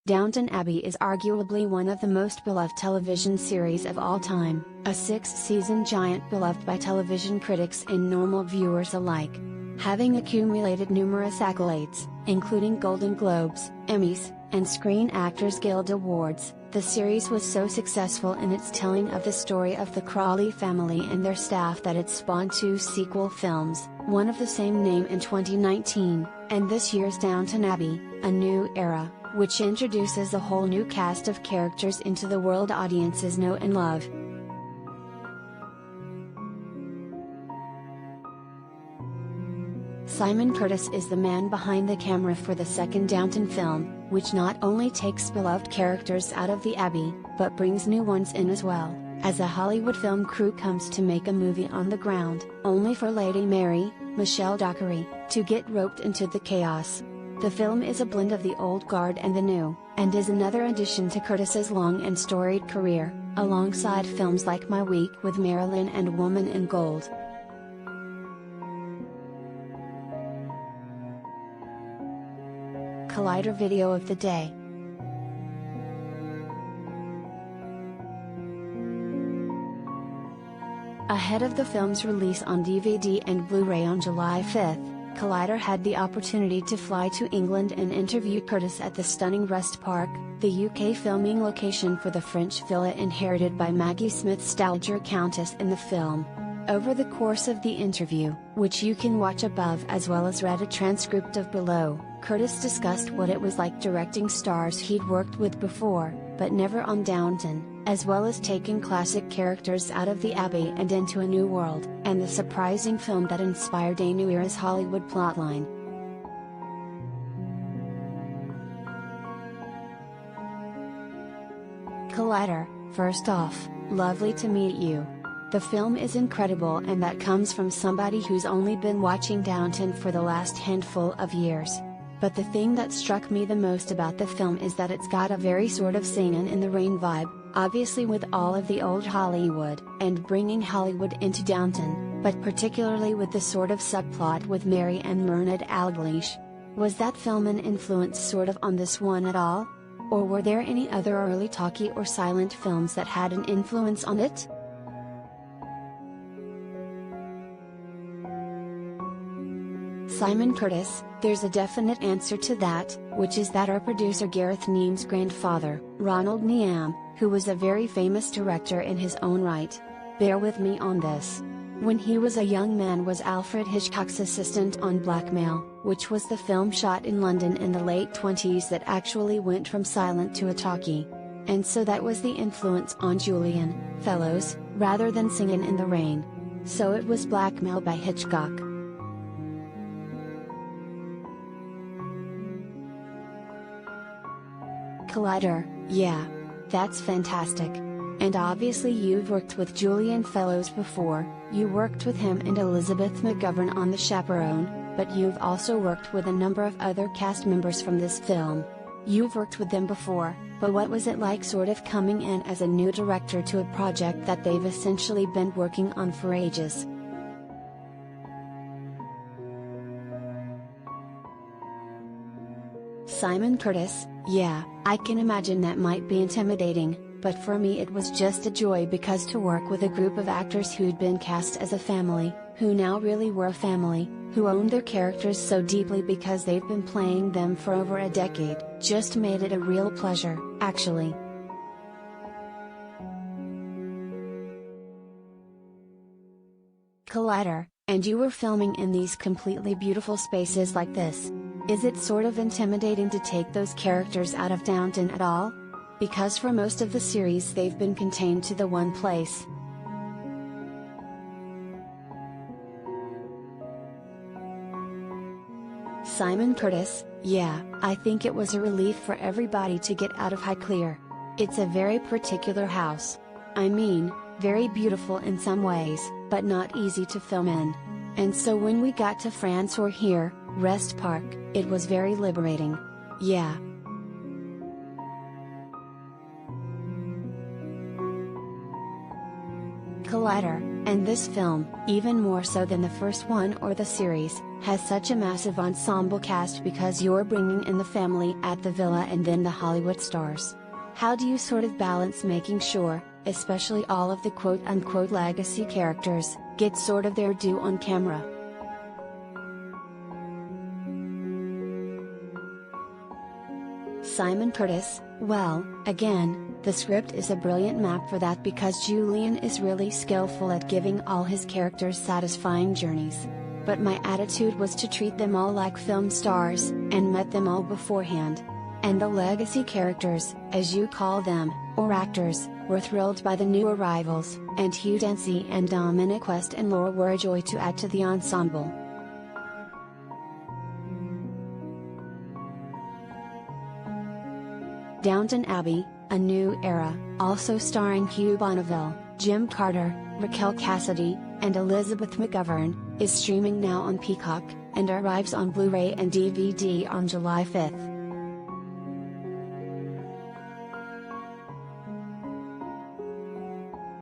Downton Abbey is arguably one of the most beloved television series of all time, a six-season giant beloved by television critics and normal viewers alike. Having accumulated numerous accolades, including Golden Globes, Emmys, and Screen Actors Guild Awards, the series was so successful in its telling of the story of the Crawley family and their staff that it spawned two sequel films, one of the same name in 2019, and this year's Downton Abbey, A New Era, which introduces a whole new cast of characters into the world audiences know and love. Simon Curtis is the man behind the camera for the second Downton film, which not only takes beloved characters out of the Abbey, but brings new ones in as well, as a Hollywood film crew comes to make a movie on the ground, only for Lady Mary, Michelle Dockery, to get roped into the chaos. The film is a blend of the old guard and the new, and is another addition to Curtis's long and storied career, alongside films like My Week with Marilyn and Woman in Gold. Collider video of the day. Ahead of the film's release on DVD and Blu-ray on July 5th, Collider had the opportunity to fly to England and interview Curtis at the stunning Rest Park, the UK filming location for the French villa inherited by Maggie Smith's dowager countess in the film. Over the course of the interview, which you can watch above as well as read a transcript of below, Curtis discussed what it was like directing stars he'd worked with before, but never on Downton, as well as taking classic characters out of the Abbey and into a new world, and the surprising film that inspired a new era's Hollywood plotline. Collider, first off, lovely to meet you. The film is incredible, and that comes from somebody who's only been watching Downton for the last handful of years. But the thing that struck me the most about the film is that it's got a very sort of Singin' in the Rain vibe, obviously with all of the old Hollywood, and bringing Hollywood into Downton, but particularly with the sort of subplot with Mary and Merned Dalglish. Was that film an influence sort of on this one at all? Or were there any other early talkie or silent films that had an influence on it? Simon Curtis, there's a definite answer to that, which is that our producer Gareth Neam's grandfather, Ronald Neame, who was a very famous director in his own right. Bear with me on this. When he was a young man was Alfred Hitchcock's assistant on Blackmail, which was the film shot in London in the late 20s that actually went from silent to a talkie. And so that was the influence on Julian Fellows, rather than Singin' in the Rain. So it was Blackmail by Hitchcock. Collider, yeah. That's fantastic. And obviously you've worked with Julian Fellows before, you worked with him and Elizabeth McGovern on The Chaperone, but you've also worked with a number of other cast members from this film. You've worked with them before, but what was it like sort of coming in as a new director to a project that they've essentially been working on for ages? Simon Curtis, yeah, I can imagine that might be intimidating, but for me it was just a joy because to work with a group of actors who'd been cast as a family, who now really were a family, who owned their characters so deeply because they've been playing them for over a decade, just made it a real pleasure, actually. Collider, and you were filming in these completely beautiful spaces like this. Is it sort of intimidating to take those characters out of Downton at all? Because for most of the series they've been contained to the one place. Simon Curtis, yeah, I think it was a relief for everybody to get out of Highclere. It's a very particular house. I mean, very beautiful in some ways, but not easy to film in. And so when we got to France or here, Rest Park, it was very liberating. Yeah. Collider, and this film, even more so than the first one or the series, has such a massive ensemble cast because you're bringing in the family at the villa and then the Hollywood stars. How do you sort of balance making sure, especially all of the quote-unquote legacy characters, get sort of their due on camera? Simon Curtis, well, again, the script is a brilliant map for that because Julian is really skillful at giving all his characters satisfying journeys. But my attitude was to treat them all like film stars, and met them all beforehand. And the legacy characters, as you call them, or actors, were thrilled by the new arrivals, and Hugh Dancy and Dominic West and Laura were a joy to add to the ensemble. Downton Abbey, A New Era, also starring Hugh Bonneville, Jim Carter, Raquel Cassidy, and Elizabeth McGovern, is streaming now on Peacock, and arrives on Blu-ray and DVD on July 5th.